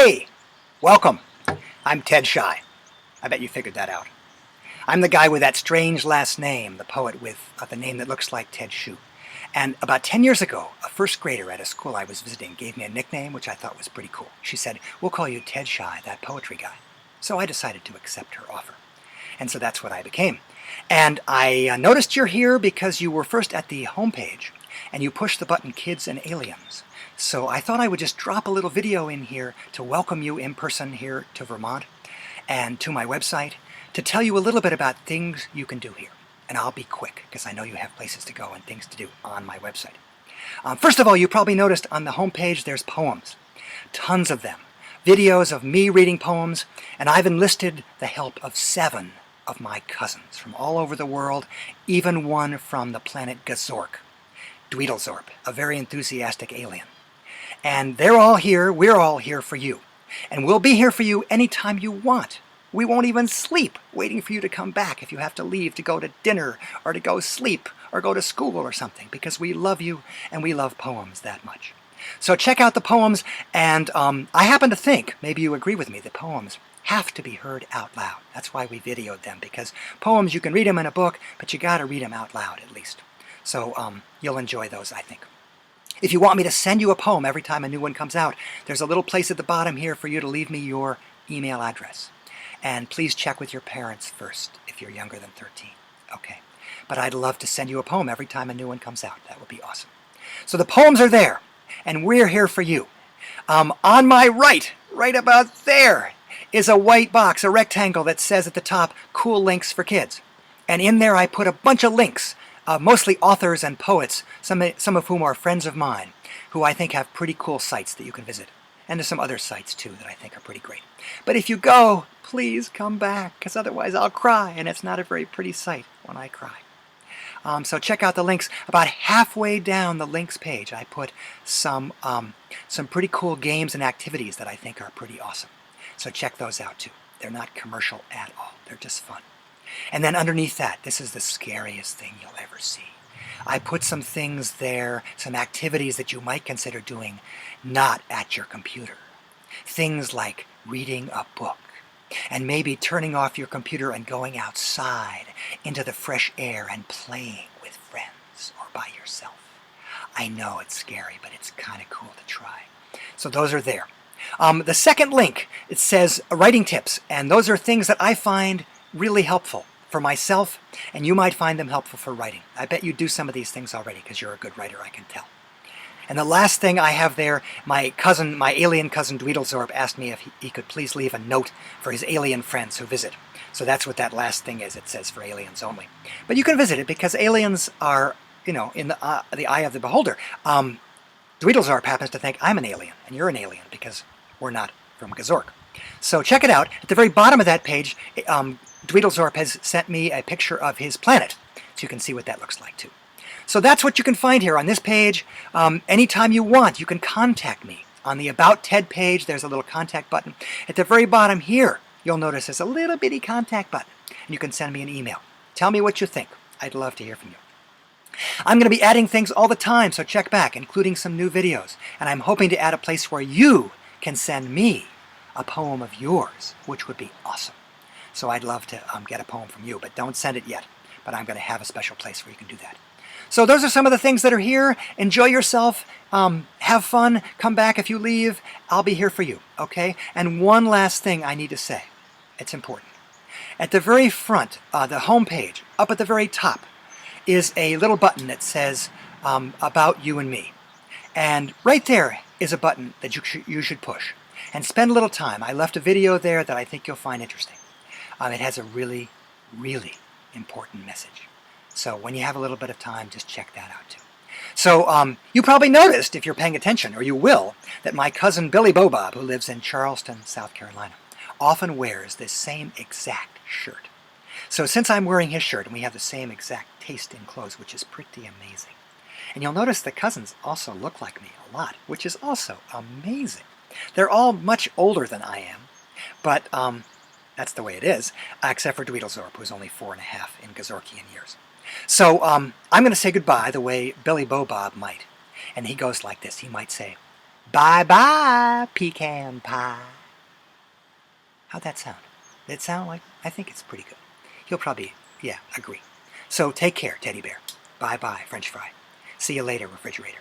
Hey, welcome. I'm Ted Scheu. I bet you figured that out. I'm the guy with that strange last name, the poet with the name that looks like Ted Scheu. And about 10 years ago, a first grader at a school I was visiting gave me a nickname which I thought was pretty cool. She said, "We'll call you Ted Scheu, that poetry guy." So I decided to accept her offer. And so that's what I became. And I noticed you're here because you were first at the homepage and you pushed the button Kids and Aliens. So I thought I would just drop a little video in here to welcome you in person here to Vermont and to my website to tell you a little bit about things you can do here. And I'll be quick because I know you have places to go and things to do on my website. First of all, you probably noticed on the homepage there's poems, tons of them, videos of me reading poems, and I've enlisted the help of 7 of my cousins from all over the world, even one from the planet Gazork, Dweedlezorp, a very enthusiastic alien. And they're all here, we're all here for you. And we'll be here for you anytime you want. We won't even sleep waiting for you to come back if you have to leave to go to dinner or to go sleep or go to school or something, because we love you and we love poems that much. So check out the poems, and I happen to think, maybe you agree with me, that poems have to be heard out loud. That's why we videoed them, because poems, you can read them in a book, but you got to read them out loud at least. So you'll enjoy those, I think. If you want me to send you a poem every time a new one comes out, there's a little place at the bottom here for you to leave me your email address. And please check with your parents first if you're younger than 13. Okay. But I'd love to send you a poem every time a new one comes out. That would be awesome. So the poems are there, and we're here for you. On my right about there, is a white box, a rectangle that says at the top, Cool Links for Kids. And in there I put a bunch of links, mostly authors and poets, some of whom are friends of mine, who I think have pretty cool sites that you can visit. And there's some other sites too that I think are pretty great. But if you go, please come back, because otherwise I'll cry, and it's not a very pretty sight when I cry. So check out the links. About halfway down the links page, I put some pretty cool games and activities that I think are pretty awesome. So check those out too. They're not commercial at all. They're just fun. And then underneath that, this is the scariest thing you'll ever see. I put some things there, some activities that you might consider doing not at your computer. Things like reading a book, and maybe turning off your computer and going outside into the fresh air and playing with friends or by yourself. I know it's scary, but it's kind of cool to try. So those are there. The second link, it says writing tips, and those are things that I find really helpful for myself, and you might find them helpful for writing. I bet you do some of these things already because you're a good writer, I can tell. And the last thing I have there, my alien cousin Dweedlezorp asked me if he could please leave a note for his alien friends who visit. So that's what that last thing is. It says for aliens only. But you can visit it because aliens are, in the eye of the beholder. Dweedlezorp happens to think I'm an alien, and you're an alien because we're not from Gazork. So check it out. At the very bottom of that page, Dweedlezorp has sent me a picture of his planet, so you can see what that looks like too. So that's what you can find here on this page. Anytime you want, you can contact me. On the About Ted page, there's a little contact button. At the very bottom here, you'll notice there's a little bitty contact button, and you can send me an email. Tell me what you think. I'd love to hear from you. I'm going to be adding things all the time, so check back, including some new videos. And I'm hoping to add a place where you can send me a poem of yours, which would be awesome. So I'd love to get a poem from you, but don't send it yet. But I'm going to have a special place where you can do that. So those are some of the things that are here. Enjoy yourself. Have fun. Come back if you leave. I'll be here for you, okay? And one last thing I need to say. It's important. At the very front, the home page, up at the very top, is a little button that says About You and Me. And right there is a button that you should push. And spend a little time. I left a video there that I think you'll find interesting. It has a really, really important message. So when you have a little bit of time, just check that out too. So you probably noticed, if you're paying attention, or you will, that my cousin Billy Bobob, who lives in Charleston, South Carolina, often wears this same exact shirt. So since I'm wearing his shirt, and we have the same exact taste in clothes, which is pretty amazing. And you'll notice the cousins also look like me a lot, which is also amazing. They're all much older than I am, but that's the way it is, except for Dweedlezorp, who's only 4.5 in Gazorkian years. So I'm going to say goodbye the way Billy Bobob might. And he goes like this. He might say, Bye-bye, pecan pie. How'd that sound? Did it sound like... I think it's pretty good. He'll probably, yeah, agree. So take care, teddy bear. Bye-bye, French fry. See you later, refrigerator.